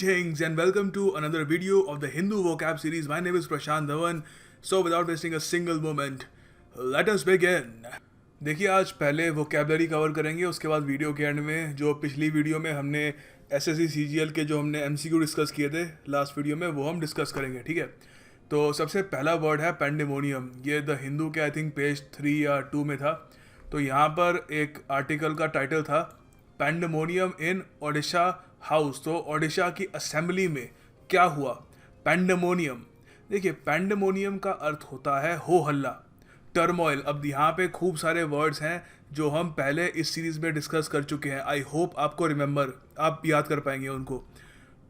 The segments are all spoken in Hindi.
Greetings and welcome to another video of the Hindu vocab series. My name is Prashant Dhawan. So without wasting a single moment, let us begin. देखिए आज पहले वोकेबलरी कवर करेंगे, उसके बाद वीडियो के एंड में जो पिछली वीडियो में हमने एसएससी सीजीएल के जो हमने एमसीक्यू डिस्कस किए थे लास्ट वीडियो में वो हम डिस्कस करेंगे, ठीक है। तो सबसे पहला वर्ड है पैंडेमोनियम। ये द हिंदू के आई थिंक पेज 3 या 2 में था। तो यहाँ पर एक आर्टिकल का टाइटल था पैंडेमोनियम इन ओडिशा हाउस। तो ओडिशा की असेंबली में क्या हुआ? पैंडेमोनियम। देखिए पैंडेमोनियम का अर्थ होता है हो हल्ला, टर्मोइल। अब यहाँ पे खूब सारे वर्ड्स हैं जो हम पहले इस सीरीज में डिस्कस कर चुके हैं। आई होप आपको रिमेंबर, आप याद कर पाएंगे उनको।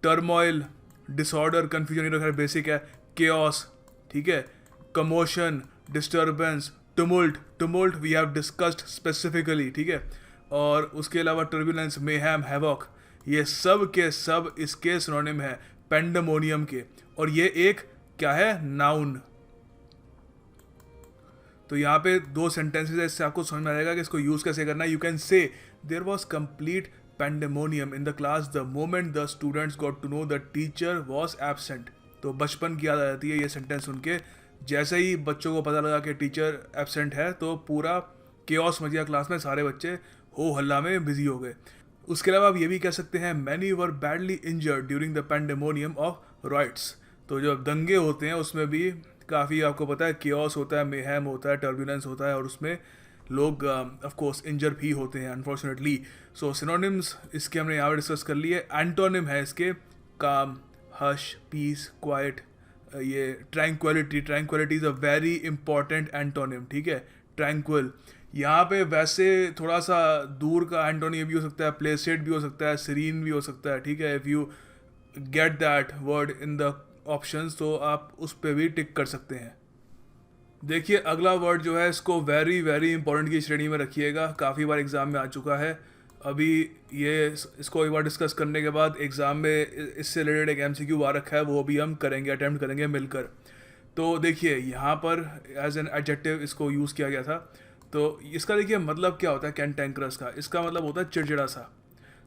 टर्मोइल, डिसऑर्डर, कन्फ्यूजन, ये तो बेसिक है। केओस, ठीक है। Commotion, disturbance, tumult we have discussed specifically, ठीक है। और उसके अलावा टर्बुलेंस, मेहम, हैवॉक, ये सब के सब इसके सिनोनिम है पैंडेमोनियम के। और ये एक क्या है? नाउन। तो यहाँ पे 2 सेंटेंसेस है, इससे आपको समझ में आएगा कि इसको यूज कैसे करना है। You can say there was complete pandemonium in the class the moment the students got to know the teacher was absent. तो बचपन की याद आ जाती है ये सेंटेंस सुन के। जैसे ही बच्चों को पता लगा कि टीचर एबसेंट है तो पूरा केओस मच गया क्लास में, सारे बच्चे हो हल्ला में बिजी हो गए। उसके अलावा आप ये भी कह सकते हैं many were badly injured during the pandemonium of rights. तो जब दंगे होते हैं उसमें भी काफ़ी आपको पता है केओस होता है, मेहम होता है, टर्बुलेंस होता है और उसमें लोग ऑफ कोर्स इंजर भी होते हैं अनफॉर्चुनेटली। सो सिनोनिम्स इसके हमने यहाँ पर डिस्कस कर लिए। एंटोनिम है इसके काम, हश, पीस, क्वाइट, ये tranquillity is a very important antonym, ठीक है। ट्रैंक्विल यहाँ पे वैसे थोड़ा सा दूर का एंटोनिम भी हो सकता है, प्लेसेड भी हो सकता है, सीरीन भी हो सकता है, ठीक है। If you get that word in the options तो आप उस पर भी टिक कर सकते हैं। देखिए अगला वर्ड जो है इसको वेरी वेरी इंपॉर्टेंट की श्रेणी में रखिएगा, काफ़ी बार एग्ज़ाम में आ चुका है। अभी ये इसको एक बार डिस्कस करने के बाद एग्ज़ाम में इससे रिलेटेड एक एमसीक्यू आ रखा है, वो भी हम करेंगे, अटैम्प्ट करेंगे मिलकर। तो देखिए यहाँ पर एज एन एडजेक्टिव इसको यूज़ किया गया था। तो इसका देखिए मतलब क्या होता है कैंटेंक्रस का? इसका मतलब होता है चिड़चिड़ा सा।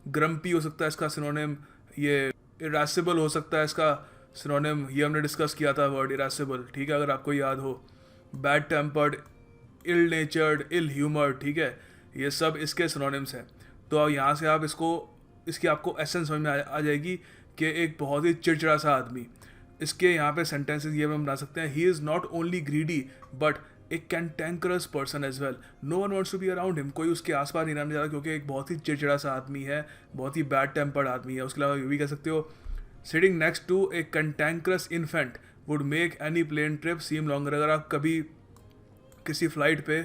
ग्रम्पी हो सकता है इसका सिनोनिम, ये इरेसिबल हो सकता है इसका सिनोनिम, ये हमने डिस्कस किया था वर्ड इरेसिबल, ठीक है, अगर आपको याद हो। बैड टेम्पर्ड, इल नेचर्ड, इल ह्यूमर्ड, ठीक है, ये सब इसके सिनोनिम्स हैं। तो यहाँ से आप इसकी आपको एसेंस समझ में आ जाएगी कि एक बहुत ही चिड़चिड़ा सा आदमी। इसके यहाँ पे सेंटेंसेस ये हम बना सकते हैं, he is not only greedy but a cantankerous person as well, no one wants to be around him. कोई उसके आसपास नहीं रहना चाहता क्योंकि एक बहुत ही चिड़चिड़ा सा आदमी है, बहुत ही बैड टेम्पर्ड आदमी है। उसके अलावा ये भी कह सकते हो sitting next to a cantankerous infant would make any plane trip seem longer. अगर आप कभी किसी फ्लाइट पे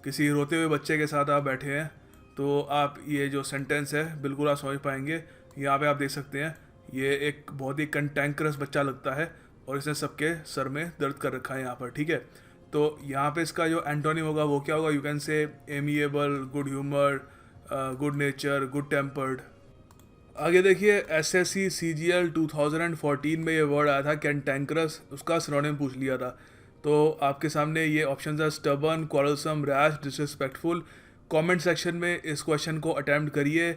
किसी रोते हुए बच्चे के साथ आप बैठे हैं तो आप ये जो सेंटेंस है बिल्कुल आप समझ पाएंगे। यहाँ पे आप देख सकते हैं ये एक बहुत ही कैंटेंक्रस बच्चा लगता है और इसने सबके सर में दर्द कर रखा है यहाँ पर, ठीक है। तो यहाँ पे इसका जो एंटोनिम होगा वो क्या होगा? यू कैन से amiable, good humour, good nature, good tempered. आगे देखिए एसएससी सीजीएल 2014 में ये वर्ड आया था कैंटेंक्रस, उसका सिनोनिम पूछ लिया था। तो आपके सामने ये ऑप्शन है stubborn, quarrelsome, rash, disrespectful. Comment section में इस क्वेश्चन को अटैम्प्ट करिए।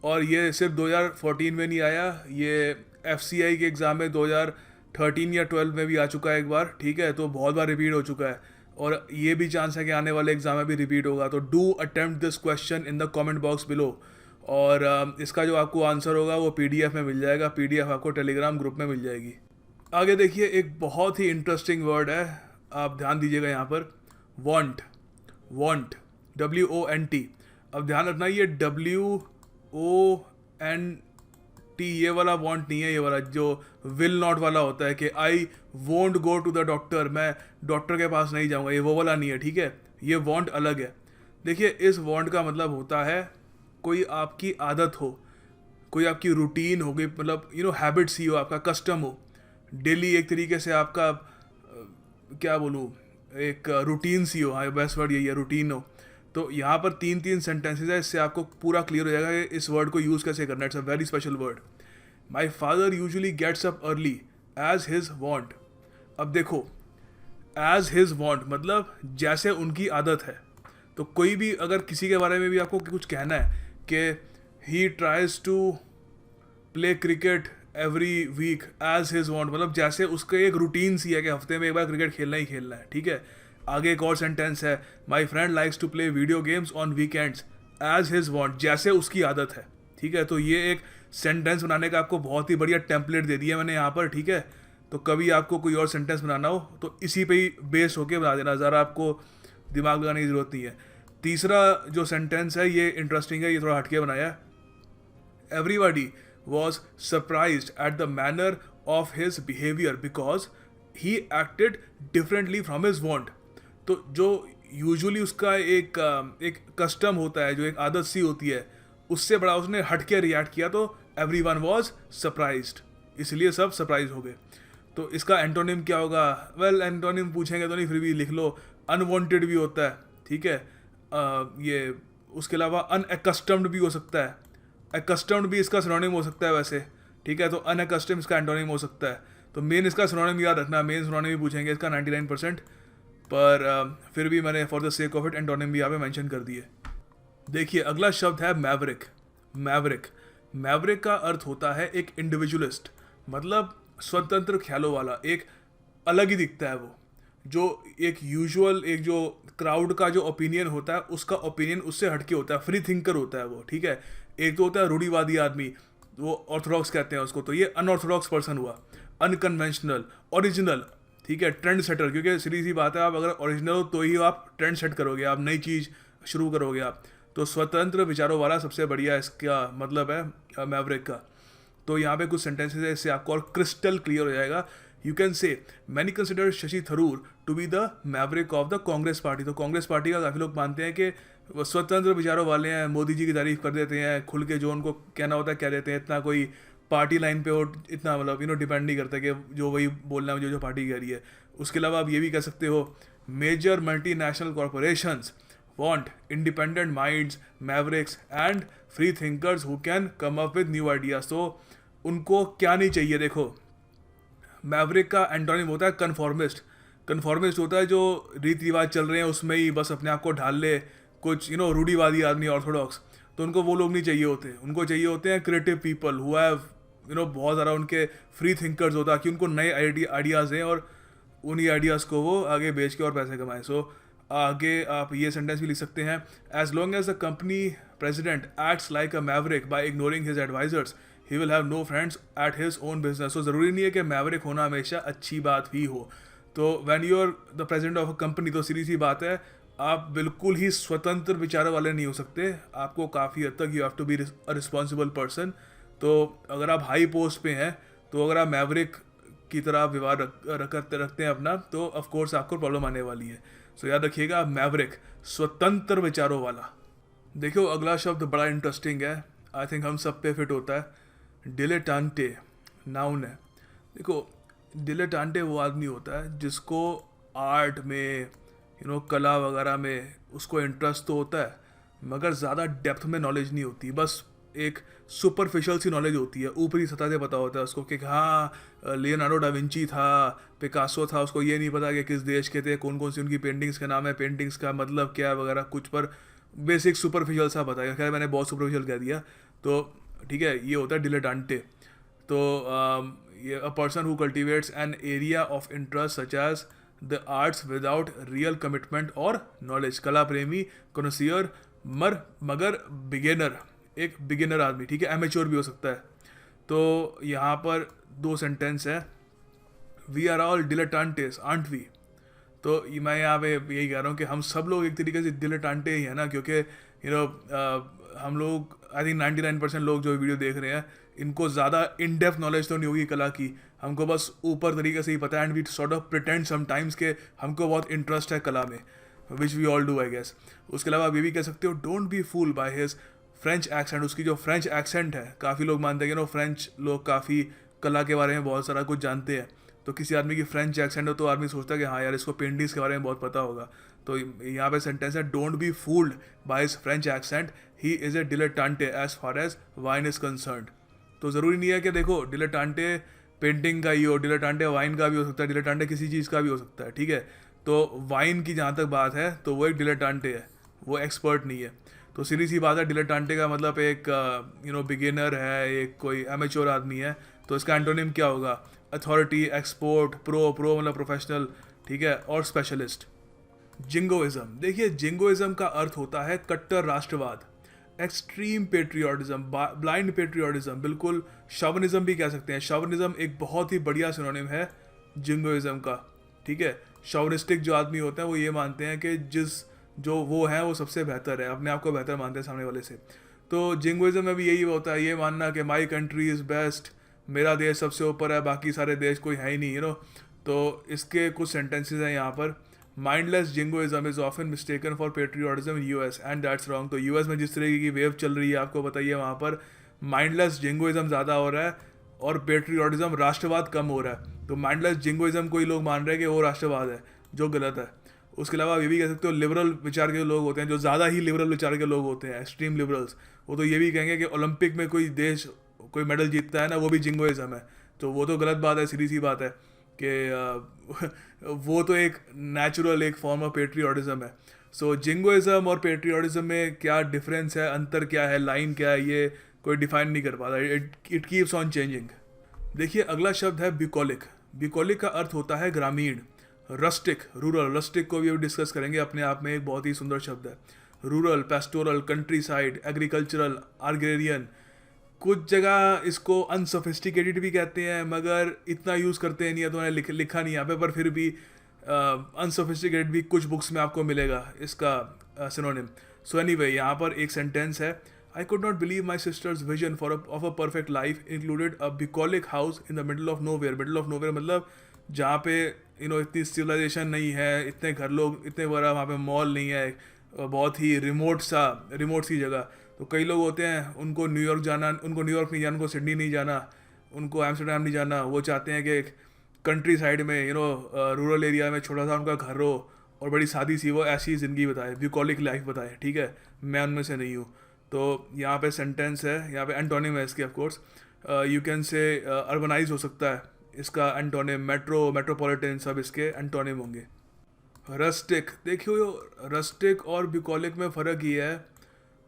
और ये सिर्फ 2014 में नहीं आया, ये एफसीआई के एग्ज़ाम में 2013 या 12 में भी आ चुका है एक बार, ठीक है। तो बहुत बार रिपीट हो चुका है और ये भी चांस है कि आने वाले एग्जाम में भी रिपीट होगा। तो do attempt this question in the comment box below. और इसका जो आपको आंसर होगा वो पीडीएफ में मिल जाएगा, पीडीएफ आपको टेलीग्राम ग्रुप में मिल जाएगी। आगे देखिए एक बहुत ही इंटरेस्टिंग वर्ड है, आप ध्यान दीजिएगा यहाँ पर, वॉन्ट। WONT। अब ध्यान रखना ये WONT ये वाला वॉन्ट नहीं है, ये वाला जो विल नॉट वाला होता है कि I won't go to the doctor, मैं डॉक्टर के पास नहीं जाऊँगा, ये वो वाला नहीं है, ठीक है। ये वॉन्ट अलग है। देखिए इस वॉन्ट का मतलब होता है कोई आपकी आदत हो, कोई आपकी रूटीन हो गई, मतलब हैबिट्स ही हो, आपका कस्टम हो, डेली एक तरीके से आपका क्या बोलूँ, एक रूटीन सी हो। हाँ बेस्ट वर्ड यही है, रूटीन हो। तो यहाँ पर 3 सेंटेंसेज है, इससे आपको पूरा क्लियर हो जाएगा कि इस वर्ड को यूज़ कैसे करना है। It's a very special word. My father usually gets up early as his want. अब देखो एज हिज वॉन्ट मतलब जैसे उनकी आदत है। तो कोई भी अगर किसी के बारे में भी आपको कुछ कहना है कि he tries to play cricket every week as his want, मतलब जैसे उसका एक रूटीन सी है कि हफ्ते में एक बार क्रिकेट खेलना ही खेलना है, ठीक है। आगे एक और सेंटेंस है, my friend likes to play video games on weekends as his want, जैसे उसकी आदत है, ठीक है। तो ये एक सेंटेंस बनाने का आपको बहुत ही बढ़िया टेम्पलेट दे दिया मैंने यहाँ पर, ठीक है। तो कभी आपको कोई और सेंटेंस बनाना हो तो इसी पे ही बेस होके बना देना, ज़रा आपको दिमाग लगाने की ज़रूरत नहीं है। तीसरा जो सेंटेंस है ये इंटरेस्टिंग है, ये थोड़ा हटके बनाया है। Everybody was surprised at the manner of his behavior because he acted differently from his want. तो जो यूजुअली उसका एक कस्टम होता है, जो एक आदत सी होती है, उससे बड़ा उसने हट के रिएक्ट किया, तो एवरीवन वाज सरप्राइज्ड, इसलिए सब सरप्राइज हो गए। तो इसका एंटोनिम क्या होगा? वेल एंटोनिम पूछेंगे तो नहीं, फिर भी लिख लो, अनवांटेड भी होता है, ठीक है। ये उसके अलावा अनएकस्टम्ड भी हो सकता है, अकस्टम्ड भी इसका सिनोनिम हो सकता है वैसे, ठीक है। तो अनअकस्टम्ड इसका एंटोनिम हो सकता है। तो मेन इसका सिनोनिम याद रखना, मेन सिनोनिम भी पूछेंगे इसका 99%, पर फिर भी मैंने for the sake of it antonym भी यहाँ पे मेंशन कर दिए। देखिए अगला शब्द है मैवरिक। मैवरिक मैवरिक का अर्थ होता है एक इंडिविजुअलिस्ट, मतलब स्वतंत्र ख्यालों वाला, एक अलग ही दिखता है वो, जो एक यूजुअल एक जो क्राउड का जो ओपिनियन होता है उसका ओपिनियन उससे हटके होता है, फ्री थिंकर होता है वो, ठीक है। एक तो होता है रूढ़िवादी आदमी, वो ऑर्थोडॉक्स कहते हैं उसको, तो ये अनऑर्थोडॉक्स पर्सन हुआ। अनकन्वेंशनल, ओरिजिनल, ठीक है, ट्रेंड सेटर, क्योंकि सीधी सी बात है, आप अगर ओरिजिनल हो तो ही आप ट्रेंड सेट करोगे, आप नई चीज़ शुरू करोगे आप। तो स्वतंत्र विचारों वाला सबसे बढ़िया इसका मतलब है मैवरिक का। तो यहाँ पे कुछ सेंटेंसेस है, इससे आपको और क्रिस्टल क्लियर हो जाएगा। You can say many consider Shashi Tharoor to be the maverick of the Congress party. तो कांग्रेस पार्टी का काफ़ी लोग मानते हैं कि वो स्वतंत्र विचारों वाले हैं, मोदी जी की तारीफ कर देते हैं, खुल के जो उनको कहना होता है कह देते हैं, इतना कोई पार्टी लाइन पे हो, इतना मतलब डिपेंड नहीं करता कि जो वही बोलना है जो पार्टी कह रही है। उसके अलावा आप ये भी कह सकते हो, major multinational corporations want independent minds, mavericks and free thinkers who can come up with new ideas। तो उनको क्या नहीं चाहिए? देखो मैवरिक का एंटोनिम होता है कन्फॉर्मिस्ट। कन्फॉर्मिस्ट होता है जो रीति रिवाज चल रहे हैं उसमें ही बस अपने आप को ढाल ले, कुछ रूढ़िवादी आदमी, ऑर्थोडॉक्स। तो उनको वो लोग नहीं चाहिए होते, उनको चाहिए होते हैं क्रिएटिव पीपल हु हैव बहुत ज़्यादा उनके फ्री थिंकर्स होता, कि उनको नए आइडियाज़ दें और उन्हीं आइडियाज़ को वो आगे बेच के और पैसे कमाएं। सो आगे आप ये सेंटेंस भी लिख सकते हैं, as long as the company president acts like a maverick by ignoring his advisers he will have no friends at his own business. तो ज़रूरी नहीं है कि मैवरिक होना हमेशा अच्छी बात ही हो। तो when you are the president of a company, तो सीधी सी बात है, आप बिल्कुल ही स्वतंत्र विचारों वाले नहीं हो सकते, आपको काफ़ी हद तक you have to be a responsible person. तो अगर आप हाई पोस्ट पे हैं, तो अगर आप मैवरिक की तरह व्यवहार रखते हैं अपना, तो ऑफकोर्स आपको प्रॉब्लम आने वाली है। सो याद रखिएगा, मैवरिक, स्वतंत्र विचारों वाला। देखो अगला शब्द बड़ा इंटरेस्टिंग है, आई थिंक हम सब पे फिट होता है, डिलेटांटे, नाउन है। देखो डिलेटांटे वो आदमी होता है जिसको आर्ट में कला वगैरह में उसको इंटरेस्ट तो होता है, मगर ज़्यादा डेप्थ में नॉलेज नहीं होती, बस एक सुपरफिशियल सी नॉलेज होती है, ऊपरी सतह से पता होता है उसको कि हाँ लियोनार्डो डा विंची था, पिकासो था, उसको ये नहीं पता कि किस देश के थे, कौन कौन सी उनकी पेंटिंग्स का नाम है, पेंटिंग्स का मतलब क्या है वगैरह कुछ, पर बेसिक सुपरफिशियल सा पता है। खैर मैंने बहुत सुपरफिशियल कह दिया, तो ठीक है, ये होता है डिलेटांटे। तो ये a person who cultivates an area of interest such as the arts without real commitment और नॉलेज। कला प्रेमी, कॉन्सियर, मगर बिगिनर, एक बिगिनर आदमी, ठीक है, एमेच्योर भी हो सकता है। तो यहाँ पर दो सेंटेंस है, we are all dilettantes aren't we. तो मैं यहाँ पे यही कह रहा हूँ कि हम सब लोग एक तरीके से डिलेटांटे ही हैं ना, क्योंकि हम लोग आई थिंक 99% लोग जो वीडियो देख रहे हैं इनको ज़्यादा इन डेप्थ नॉलेज तो नहीं होगी कला की, हमको बस ऊपर तरीके से ही पता है, and we sort of pretend sometimes के हमको बहुत इंटरेस्ट है कला में, which we all do I guess. उसके अलावा आप ये भी कह सकते हो, don't be fool by his French accent. उसकी जो फ्रेंच एक्सेंट है, काफ़ी लोग मानते हैं कि फ्रेंच लोग काफ़ी कला के बारे में बहुत सारा कुछ जानते हैं, तो किसी आदमी की फ्रेंच एक्सेंट हो तो आदमी सोचता है कि हाँ यार इसको पेंटिंग्स के बारे में बहुत पता होगा। तो यहाँ पे सेंटेंस है, don't be fooled by his French accent, he is a dilettante as far as wine is concerned. तो ज़रूरी नहीं है कि देखो डिलेटांटे पेंटिंग का ही हो, डिलेटांटे वाइन का भी हो सकता है, डिलेटांटे किसी चीज़ का भी हो सकता है, ठीक है। तो वाइन की जहाँ तक बात है तो वो एक डिलेटांटे है, वो एक्सपर्ट नहीं है। तो सीधी सी बात है, डिलेटांटे का मतलब एक बिगिनर है, एक कोई एमेच्योर आदमी है, तो इसका एंटोनिम क्या होगा? अथॉरिटी, एक्सपोर्ट, प्रो मतलब प्रोफेशनल, ठीक है, और स्पेशलिस्ट। जिंगोइज्म, देखिए जिंगोइज्म का अर्थ होता है कट्टर राष्ट्रवाद, एक्सट्रीम पेट्रियोटिज्म, ब्लाइंड पेट्रियोटिज्म, बिल्कुल शवनिज्म भी कह सकते हैं। शवनिज्म एक बहुत ही बढ़िया सिनोनिम है जिंगोइज्म का, ठीक है। शवनिस्टिक जो आदमी होते हैं वो ये मानते हैं कि जो वो है वो सबसे बेहतर है, अपने आप को बेहतर मानते हैं सामने वाले से। तो जिंगोइज्म में भी यही होता है, ये मानना कि माई कंट्री इज़ बेस्ट, मेरा देश सबसे ऊपर है, बाकी सारे देश कोई है ही नहीं, तो इसके कुछ सेंटेंसेस हैं यहाँ पर। Mindless jingoism is often mistaken for patriotism in US and that's wrong. तो यूएस में जिस तरीके की वेव चल रही है आपको बताइए, वहाँ पर माइंडलेस जिंगोइज्म ज़्यादा हो रहा है और पेट्रियोटिज्म राष्ट्रवाद कम हो रहा है। तो माइंडलेस जिंगोइज्म कोई लोग मान रहे हैं कि वो राष्ट्रवाद है, जो गलत है। उसके अलावा आप ये भी कह सकते हो लिबरल विचार के लोग होते हैं, जो ज़्यादा ही लिबरल विचार के लोग होते हैं, एक्सट्रीम लिबरल्स, वो तो ये भी कहेंगे कि ओलंपिक में कोई देश कोई मेडल जीतता है ना, वो भी जिंगोइज्म है। तो वो तो गलत बात है, सीधी सी बात है कि वो तो एक नेचुरल एक फॉर्म ऑफ पेट्रियोटिज्म है। सो जिंगोइज्म और पेट्रियोटिज्म में क्या डिफरेंस है, अंतर क्या है, लाइन क्या है, ये कोई डिफाइन नहीं कर पाता। It keeps on changing. देखिए अगला शब्द है ब्यूकोलिक। ब्यूकोलिक का अर्थ होता है ग्रामीण, रस्टिक, रूरल। रस्टिक को भी अब डिस्कस करेंगे, अपने आप में एक बहुत ही सुंदर शब्द है। Rural, pastoral, countryside, agricultural, agrarian. कुछ जगह इसको अनसोफिस्टिकेटेड भी कहते हैं, मगर इतना यूज़ करते हैं नहीं है, तो उन्होंने लिखा नहीं यहाँ पे, पर फिर भी अनसोफिस्टिकेटेड भी कुछ बुक्स में आपको मिलेगा इसका सिनोनिम। सो एनीवे यहाँ पर एक सेंटेंस है, I could not believe my sister's vision of a perfect life included a bucolic house in the middle of nowhere. Middle of nowhere मतलब जहाँ पे इतनी सिविलाइजेशन नहीं है, इतने घर लोग इतने बड़ा, वहाँ पे मॉल नहीं है, बहुत ही रिमोट सी जगह। तो कई लोग होते हैं उनको न्यूयॉर्क जाना, उनको न्यूयॉर्क नहीं जाना, उनको सिडनी नहीं जाना, उनको एम्स्टर्डम नहीं जाना, वो चाहते हैं कि एक कंट्री साइड में रूरल एरिया में छोटा सा उनका घर हो और बड़ी सादी सी वो ऐसी ज़िंदगी बताए, ब्यूकोलिक लाइफ बताए, ठीक है। मैं उनमें से नहीं हूँ। तो यहाँ पे सेंटेंस है, यहाँ पे एंटोनिम है इसके, ऑफकोर्स यू कैन से अर्बनाइज हो सकता है इसका एंटोनिम, मेट्रोपॉलिटन, सब इसके एंटोनिम होंगे। रस्टिक, देखियो रस्टिक और ब्यूकोलिक में फ़र्क ये है,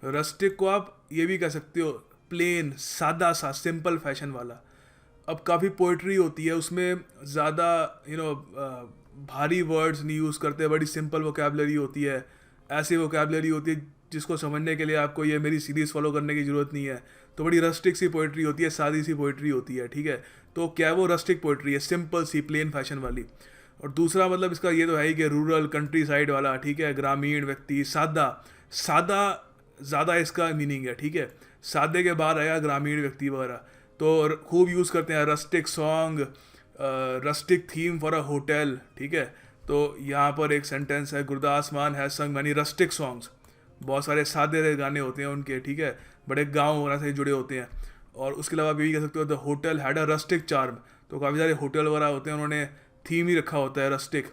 रस्टिक को आप ये भी कह सकते हो प्लेन, सादा सा, सिंपल फैशन वाला। अब काफ़ी पोइट्री होती है उसमें, ज़्यादा भारी वर्ड्स नहीं यूज़ करते, बड़ी सिंपल वोकेबलरी होती है, ऐसी वोकेबलरी होती है जिसको समझने के लिए आपको ये मेरी सीरीज़ फॉलो करने की ज़रूरत नहीं है। तो बड़ी रस्टिक सी पोइट्री होती है, सादी सी पोइट्री होती है, ठीक है। तो क्या वो रस्टिक पोइट्री है, सिंपल सी प्लेन फैशन वाली। और दूसरा मतलब इसका ये तो है ही कि रूरल, कंट्री साइड वाला, ठीक है, ग्रामीण व्यक्ति, सादा ज़्यादा इसका मीनिंग है, ठीक है। सादे के बाद आएगा ग्रामीण व्यक्ति वगैरह। तो खूब यूज़ करते हैं rustic song, rustic theme for a hotel, ठीक है। तो यहाँ पर एक सेंटेंस है, गुरदास मान हैज संग मैनी रस्टिक सॉन्ग्स। बहुत सारे सादे गाने होते हैं उनके, ठीक है, बड़े गाँव वगैरह से जुड़े होते हैं। और उसके अलावा भी कह सकते हो the hotel had a rustic charm. तो काफ़ी सारे होटल वगैरह होते हैं, उन्होंने थीम ही रखा होता है रस्टिक।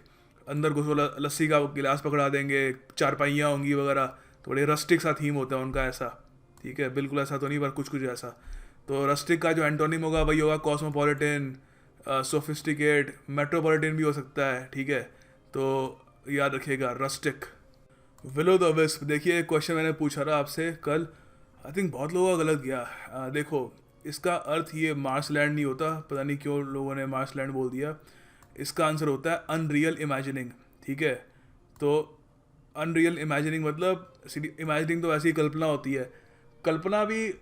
अंदर घुसो, लस्सी का गिलास पकड़ा देंगे, चारपाइयाँ होंगी वगैरह, तो बड़े रस्टिक सा थीम होता है उनका, ऐसा, ठीक है। बिल्कुल ऐसा तो नहीं, पर कुछ कुछ ऐसा। तो रस्टिक का जो एंटोनिम होगा वही होगा कॉस्मोपॉलिटन, सोफिस्टिकेट, मेट्रोपॉलिटन भी हो सकता है, ठीक है। तो याद रखिएगा रस्टिक। विलो द विस्प, देखिए एक क्वेश्चन मैंने पूछा था आपसे कल, आई थिंक बहुत लोगों का गलत गया। देखो इसका अर्थ ये मार्सलैंड नहीं होता, पता नहीं क्यों लोगों ने मार्सलैंड बोल दिया। इसका आंसर होता है अनरियल इमेजिनिंग, ठीक है। तो अनरियल इमेजिनिंग मतलब, इमेजिनिंग तो ऐसी कल्पना होती है, कल्पना भी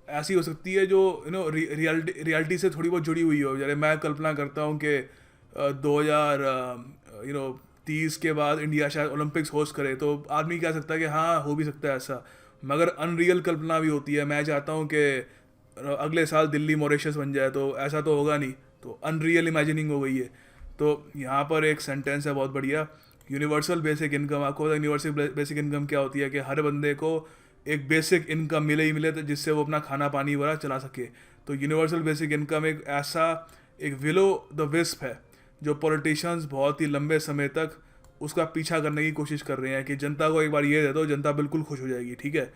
ऐसी हो सकती है जो रियलिटी से थोड़ी बहुत जुड़ी हुई हो। जैसे मैं कल्पना करता हूँ कि 2030 के बाद इंडिया शायद ओलंपिक्स होस्ट करे, तो आदमी कह सकता है कि हाँ हो भी सकता है ऐसा। मगर अनरियल कल्पना भी होती है, मैं चाहता हूँ कि अगले साल दिल्ली मॉरिशस बन जाए, तो ऐसा तो होगा नहीं, तो अनरियल इमेजिनिंग हो गई है। तो यहाँ पर एक सेंटेंस है बहुत बढ़िया, यूनिवर्सल बेसिक इनकम। आपको यूनिवर्सल बेसिक इनकम क्या होती है कि हर बंदे को एक बेसिक इनकम मिले ही मिले, तो जिससे वो अपना खाना पानी वगैरह चला सके। तो यूनिवर्सल बेसिक इनकम एक ऐसा एक विलो द विस्प है जो पॉलिटिशियंस बहुत ही लंबे समय तक उसका पीछा करने की कोशिश कर रहे हैं कि जनता को एक बार ये दे दो, जनता बिल्कुल खुश हो जाएगी, ठीक है।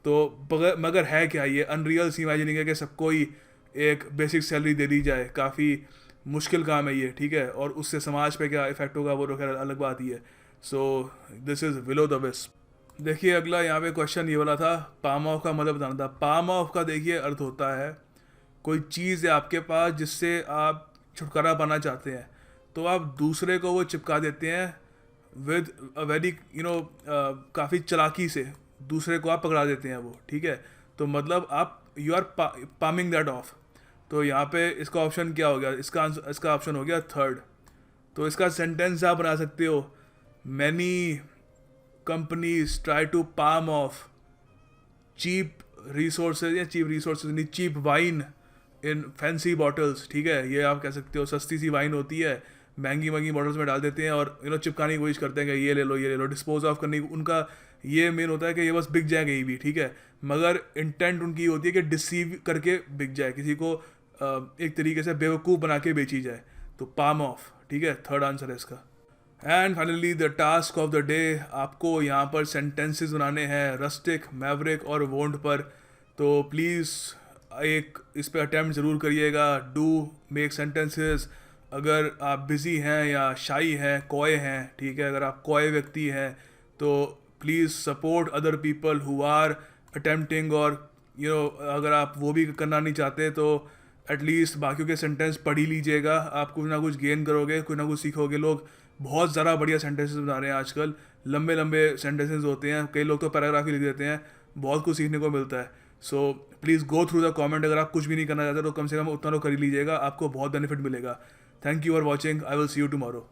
तो मगर है क्या, ये अनरियल सी इमेजिनिंग है कि सबको ही एक बेसिक सैलरी दे दी जाए, काफ़ी मुश्किल काम है ये, ठीक है। और उससे समाज पे क्या इफेक्ट होगा वो तो खैर अलग बात ही है। So this is willow the wisp. देखिए अगला यहाँ पे क्वेश्चन ये वाला था, पाम ऑफ का मतलब बताना था। पाम ऑफ का देखिए अर्थ होता है कोई चीज़ है आपके पास जिससे आप छुटकारा पाना चाहते हैं, तो आप दूसरे को वो चिपका देते हैं विद अ वेरी काफ़ी चालाकी से दूसरे को आप पकड़ा देते हैं वो, ठीक है। तो मतलब आप you are palming that off. तो यहाँ पे इसका ऑप्शन क्या हो गया, इसका ऑप्शन हो गया थर्ड। तो इसका सेंटेंस आप बना सकते हो, many companies try to palm off cheap resources, या चीप रिसोर्सेज नहीं, cheap wine in fancy bottles, ठीक है। ये आप कह सकते हो, सस्ती सी वाइन होती है, महंगी महंगी बॉटल्स में डाल देते हैं और चिपकाने की कोशिश करते हैं कि ये ले लो, डिस्पोज ऑफ करने की उनका ये मेन होता है कि ये बस बिक जाए कहीं भी, ठीक है। मगर इंटेंट उनकी होती है कि डिसीव करके बिक जाए, किसी को एक तरीके से बेवकूफ़ बना के बेची जाए। तो पाम ऑफ, ठीक है, थर्ड आंसर है इसका। And finally the task of the day, आपको यहाँ पर सेंटेंसेस बनाने हैं रस्टिक, मैवरिक और वोंट पर। तो प्लीज़ एक इस पर अटैम्प्ट ज़रूर करिएगा। Do make sentences. अगर आप बिज़ी हैं या शाई हैं, कॉय हैं, ठीक है, अगर आप कॉय व्यक्ति हैं तो please support other people who are attempting, और अगर आप वो भी करना नहीं चाहते तो एटलीस्ट बाकियों के सेंटेंस पढ़ ही लीजिएगा। आप कुछ ना कुछ गेन करोगे, कुछ ना कुछ सीखोगे। लोग बहुत ज़्यादा बढ़िया सेंटेंसेस बना रहे हैं आजकल, लंबे लंबे सेंटेंसेस होते हैं, कई लोग तो पैराग्राफ ही लिख देते हैं, बहुत कुछ सीखने को मिलता है। So please go through the comment. अगर आप कुछ भी नहीं करना चाहते तो कम से कम उतना तो कर ही लीजिएगा, आपको बहुत बेनिफिट मिलेगा। Thank you for watching, I will see you tomorrow.